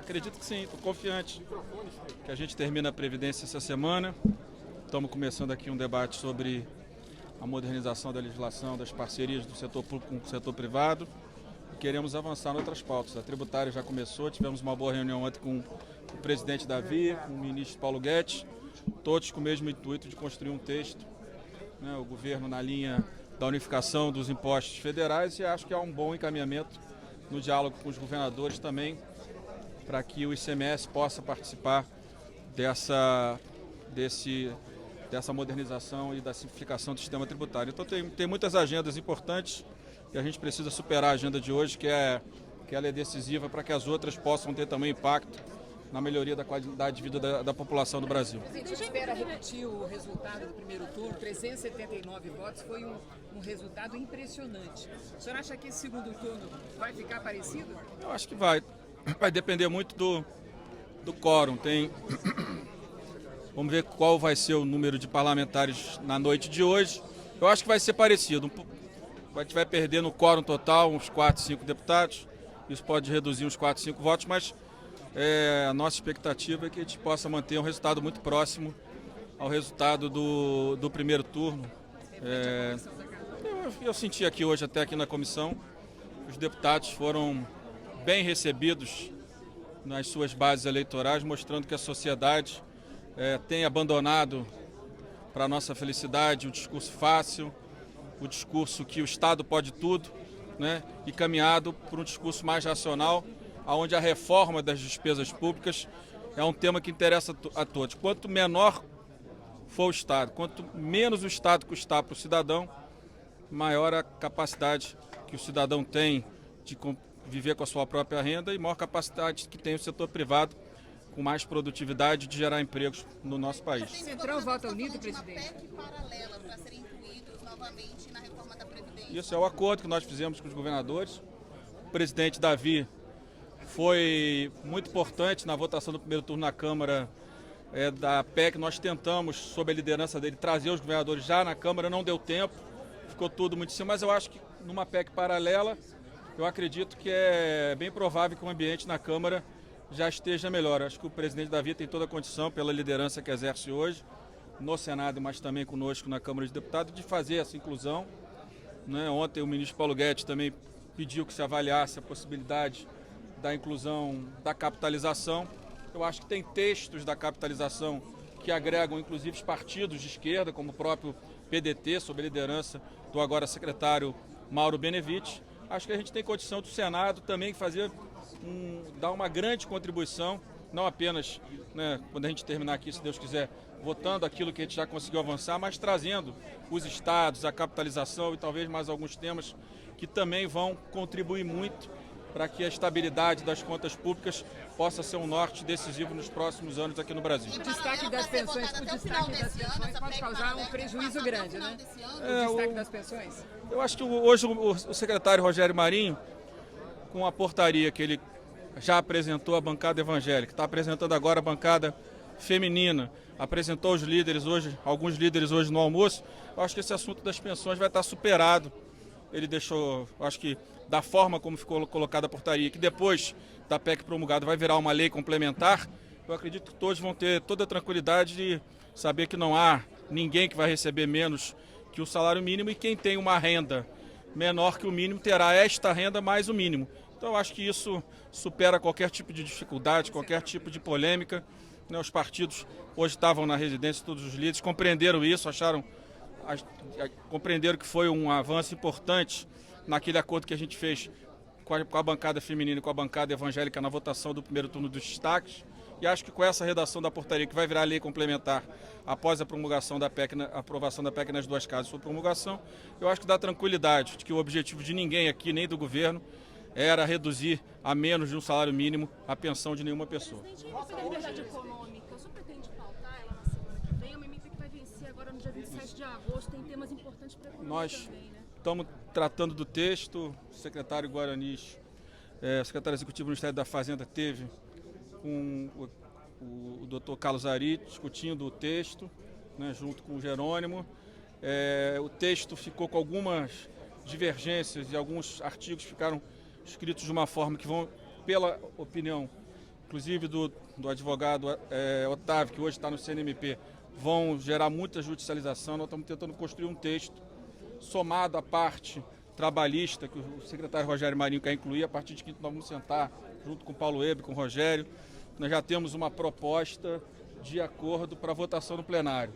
Acredito que sim, estou confiante que a gente termina a Previdência essa semana. Estamos começando aqui um debate sobre a modernização da legislação, das parcerias do setor público com o setor privado. E queremos avançar em outras pautas. A tributária já começou, tivemos uma boa reunião ontem com o presidente Davi, com o ministro Paulo Guedes, todos com o mesmo intuito de construir um texto, né, o governo na linha da unificação dos impostos federais, e acho que há um bom encaminhamento no diálogo com os governadores também, para que o ICMS possa participar dessa modernização e da simplificação do sistema tributário. Então tem muitas agendas importantes e a gente precisa superar a agenda de hoje, que ela é decisiva para que as outras possam ter também impacto na melhoria da qualidade de vida da população do Brasil. A gente espera repetir o resultado do primeiro turno, 379 votos, foi um resultado impressionante. O senhor acha que esse segundo turno vai ficar parecido? Eu acho que vai depender muito do quórum. Vamos ver qual vai ser o número de parlamentares na noite de hoje. Eu acho que vai ser parecido. A gente vai perder no quórum total uns 4, 5 deputados. Isso pode reduzir uns 4, 5 votos, mas a nossa expectativa é que a gente possa manter um resultado muito próximo ao resultado do primeiro turno. Eu senti aqui hoje, até aqui na comissão, os deputados foram bem recebidos nas suas bases eleitorais, mostrando que a sociedade tem abandonado, para a nossa felicidade, o discurso fácil, o discurso que o Estado pode tudo, né, e caminhado por um discurso mais racional, onde a reforma das despesas públicas é um tema que interessa a todos. Quanto menor for o Estado, quanto menos o Estado custar para o cidadão, maior a capacidade que o cidadão tem de viver com a sua própria renda e maior capacidade que tem o setor privado com mais produtividade de gerar empregos no nosso país. O Centrão vota unido, presidente? PEC paralela para serem incluídos novamente na reforma da Previdência. Isso é o acordo que nós fizemos com os governadores. O presidente Davi foi muito importante na votação do primeiro turno na Câmara da PEC. Nós tentamos, sob a liderança dele, trazer os governadores já na Câmara, não deu tempo, ficou tudo muito em cima, mas eu acho que numa PEC paralela, eu acredito que é bem provável que o ambiente na Câmara já esteja melhor. Acho que o presidente Davi tem toda a condição, pela liderança que exerce hoje, no Senado, mas também conosco na Câmara de Deputados, de fazer essa inclusão, né? Ontem o ministro Paulo Guedes também pediu que se avaliasse a possibilidade da inclusão da capitalização. Eu acho que tem textos da capitalização que agregam, inclusive, os partidos de esquerda, como o próprio PDT, sob a liderança do agora secretário Mauro Benevides. Acho que a gente tem condição do Senado também dar uma grande contribuição, não apenas, né, quando a gente terminar aqui, se Deus quiser, votando aquilo que a gente já conseguiu avançar, mas trazendo os estados, a capitalização e talvez mais alguns temas que também vão contribuir muito para que a estabilidade das contas públicas possa ser um norte decisivo nos próximos anos aqui no Brasil. O destaque das pensões pode causar um prejuízo grande, né? O destaque das pensões. Eu acho que hoje o secretário Rogério Marinho, com a portaria que ele já apresentou à bancada evangélica, está apresentando agora a bancada feminina, apresentou os líderes hoje, alguns líderes hoje no almoço, eu acho que esse assunto das pensões vai estar superado. Ele deixou, acho que da forma como ficou colocada a portaria, que depois da PEC promulgada vai virar uma lei complementar, eu acredito que todos vão ter toda a tranquilidade de saber que não há ninguém que vai receber menos que o salário mínimo, e quem tem uma renda menor que o mínimo terá esta renda mais o mínimo. Então eu acho que isso supera qualquer tipo de dificuldade, qualquer tipo de polêmica. Os partidos hoje estavam na residência, todos os líderes compreenderam isso, compreenderam que foi um avanço importante naquele acordo que a gente fez com a bancada feminina e com a bancada evangélica na votação do primeiro turno dos destaques. E acho que com essa redação da portaria, que vai virar lei complementar após a promulgação da PEC, a aprovação da PEC nas duas casas, sua promulgação, eu acho que dá tranquilidade de que o objetivo de ninguém aqui, nem do governo, era reduzir a menos de um salário mínimo a pensão de nenhuma pessoa. Presidente, a liberdade econômica, o senhor pretende pautar ela na semana que vem? É uma emenda que vai vencer agora no dia 27 de agosto, tem temas importantes para a economia também, né? Estamos tratando do texto, o secretário Guaranis, o secretário executivo do Ministério da Fazenda teve com o doutor Carlos Ari discutindo o texto, né, junto com o Jerônimo. O texto ficou com algumas divergências e alguns artigos ficaram escritos de uma forma que vão, pela opinião inclusive do advogado Otávio, que hoje está no CNMP, vão gerar muita judicialização. Nós estamos tentando construir um texto somado à parte trabalhista, que o secretário Rogério Marinho quer incluir. A partir de quinta nós vamos sentar junto com o Paulo Ebre, com o Rogério. Nós já temos uma proposta de acordo para votação no plenário.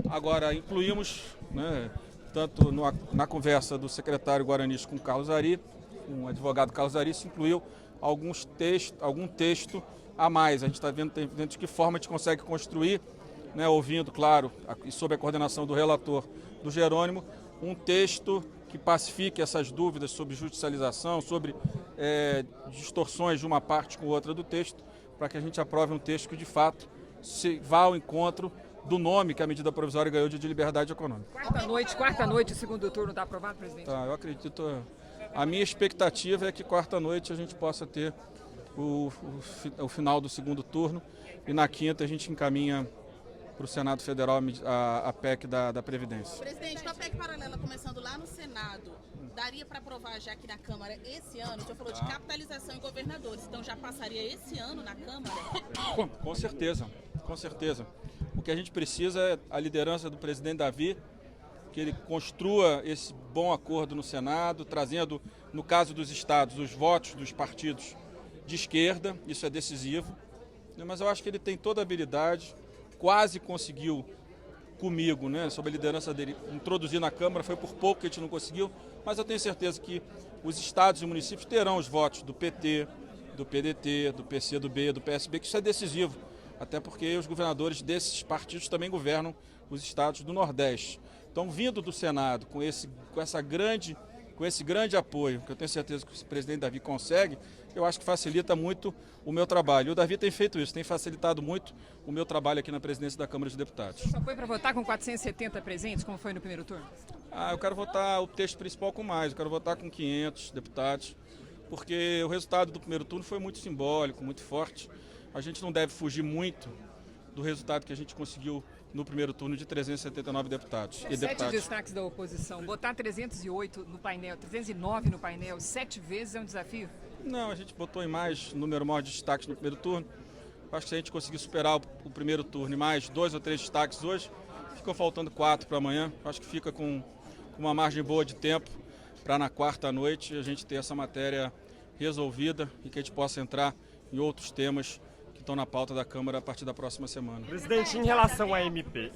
Agora, incluímos, né, tanto na conversa do secretário Guaranis com o Carlos Ari, com o advogado Carlos Ari, se incluiu algum texto a mais. A gente está vendo de que forma a gente consegue construir, né, ouvindo, claro, e sob a coordenação do relator, do Jerônimo, um texto que pacifique essas dúvidas sobre judicialização, sobre distorções de uma parte com outra do texto, para que a gente aprove um texto que, de fato, vá ao encontro do nome que a medida provisória ganhou de liberdade econômica. Quarta noite, o segundo turno está aprovado, presidente? Tá, eu acredito. A minha expectativa é que quarta-noite a gente possa ter o final do segundo turno e na quinta a gente encaminha para o Senado Federal a PEC da Previdência. Presidente, com a PEC paralela começando lá no Senado, daria para aprovar já aqui na Câmara esse ano? O senhor falou de capitalização em governadores, então já passaria esse ano na Câmara? Com certeza, com certeza. O que a gente precisa é a liderança do presidente Davi, que ele construa esse bom acordo no Senado, trazendo, no caso dos estados, os votos dos partidos de esquerda, isso é decisivo. Mas eu acho que ele tem toda a habilidade, quase conseguiu comigo, né, sob a liderança dele, introduzir na Câmara, foi por pouco que a gente não conseguiu, mas eu tenho certeza que os estados e municípios terão os votos do PT, do PDT, do PCdoB, do PSB, que isso é decisivo, até porque os governadores desses partidos também governam os estados do Nordeste. Então, vindo do Senado com esse grande apoio, que eu tenho certeza que o presidente Davi consegue, eu acho que facilita muito o meu trabalho. O Davi tem feito isso, tem facilitado muito o meu trabalho aqui na presidência da Câmara dos Deputados. Só foi para votar com 470 presentes, como foi no primeiro turno? Eu quero votar o texto principal com mais, eu quero votar com 500 deputados, porque o resultado do primeiro turno foi muito simbólico, muito forte. A gente não deve fugir muito do resultado que a gente conseguiu no primeiro turno de 379 deputados. 7 destaques da oposição. Botar 308 no painel, 309 no painel, 7 vezes é um desafio? Não, a gente botou em mais número maior de destaques no primeiro turno. Acho que se a gente conseguir superar o primeiro turno e mais 2 ou 3 destaques hoje, ficam faltando 4 para amanhã. Acho que fica com uma margem boa de tempo para na quarta noite a gente ter essa matéria resolvida e que a gente possa entrar em outros temas que estão na pauta da Câmara a partir da próxima semana. Presidente, em relação à MP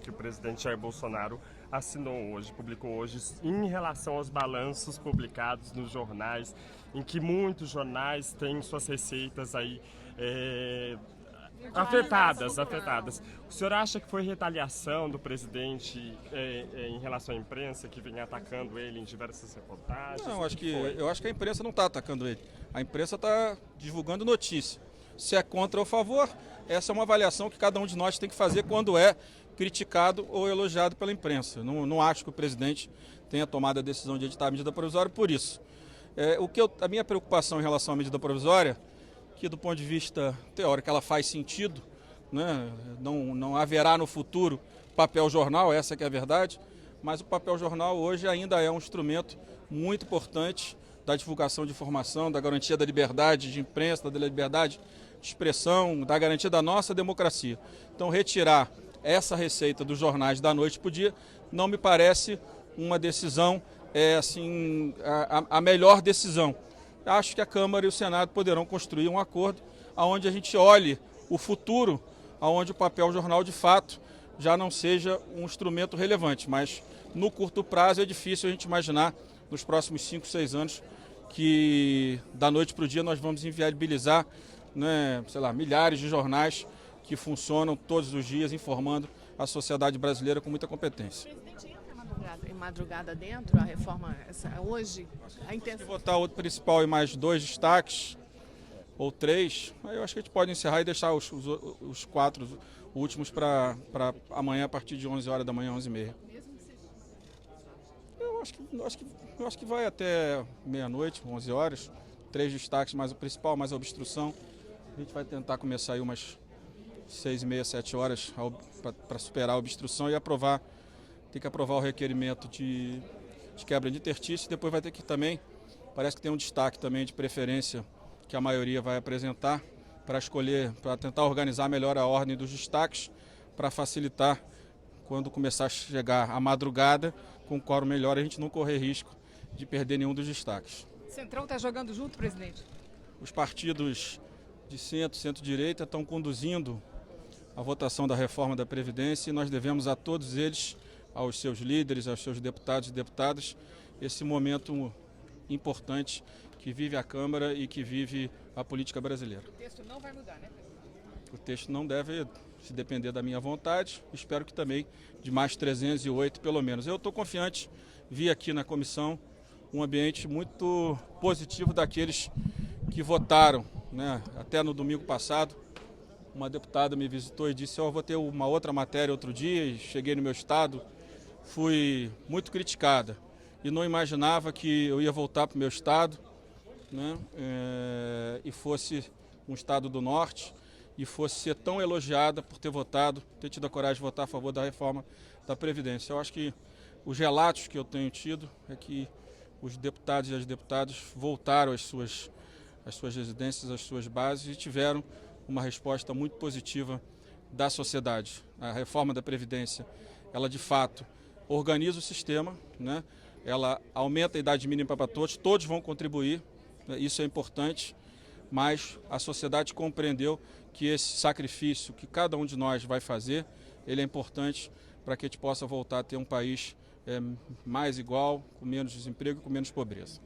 que o presidente Jair Bolsonaro assinou hoje, publicou hoje, em relação aos balanços publicados nos jornais, em que muitos jornais têm suas receitas aí afetadas. O senhor acha que foi retaliação do presidente em relação à imprensa, que vem atacando ele em diversas reportagens? Não, eu acho que a imprensa não está atacando ele. A imprensa está divulgando notícia. Se é contra ou a favor, essa é uma avaliação que cada um de nós tem que fazer quando é criticado ou elogiado pela imprensa. Não acho que o presidente tenha tomado a decisão de editar a medida provisória por isso. A minha preocupação em relação à medida provisória, que do ponto de vista teórico ela faz sentido, né? Não haverá no futuro papel jornal, essa que é a verdade, mas o papel jornal hoje ainda é um instrumento muito importante da divulgação de informação, da garantia da liberdade de imprensa, da liberdade de expressão, da garantia da nossa democracia. Então, retirar essa receita dos jornais da noite para o dia não me parece uma decisão, a melhor decisão. Acho que a Câmara e o Senado poderão construir um acordo onde a gente olhe o futuro, onde o papel jornal, de fato, já não seja um instrumento relevante. Mas, no curto prazo, é difícil a gente imaginar, nos próximos 5, 6 anos, que da noite para o dia nós vamos inviabilizar, né, milhares de jornais que funcionam todos os dias informando a sociedade brasileira com muita competência. Presidente, entra em madrugada dentro a reforma hoje? A intenção... Se votar o principal e mais 2 destaques, ou 3, aí eu acho que a gente pode encerrar e deixar os 4 últimos para amanhã, a partir de 11 horas da manhã, 11h30. Eu acho que vai até meia-noite, 11 horas, 3 destaques, mais o principal, mais a obstrução. A gente vai tentar começar aí umas 6h30, 7 horas para superar a obstrução e aprovar. Tem que aprovar o requerimento de quebra de interstício. Depois vai ter que também, parece que tem um destaque também de preferência que a maioria vai apresentar para escolher, para tentar organizar melhor a ordem dos destaques, para facilitar quando começar a chegar a madrugada, com um quórum melhor, a gente não correr risco de perder nenhum dos destaques. Centrão está jogando junto, presidente? Os partidos de centro-direita estão conduzindo a votação da reforma da Previdência e nós devemos a todos eles, aos seus líderes, aos seus deputados e deputadas, esse momento importante que vive a Câmara e que vive a política brasileira. O texto não vai mudar, né, presidente? O texto não deve se depender da minha vontade, espero que também de mais 308 pelo menos. Eu estou confiante, vi aqui na comissão um ambiente muito positivo daqueles que votaram, né? Até no domingo passado, uma deputada me visitou e disse: eu vou ter uma outra matéria outro dia, e cheguei no meu estado, fui muito criticada e não imaginava que eu ia voltar para o meu estado, né? E fosse um estado do norte e fosse ser tão elogiada por ter votado, ter tido a coragem de votar a favor da reforma da Previdência. Eu acho que os relatos que eu tenho tido é que os deputados e as deputadas voltaram às suas residências, às suas bases e tiveram uma resposta muito positiva da sociedade. A reforma da Previdência, ela de fato organiza o sistema, né? Ela aumenta a idade mínima para todos, todos vão contribuir, né? Isso é importante, mas a sociedade compreendeu que esse sacrifício que cada um de nós vai fazer, ele é importante para que a gente possa voltar a ter um país mais igual, com menos desemprego e com menos pobreza.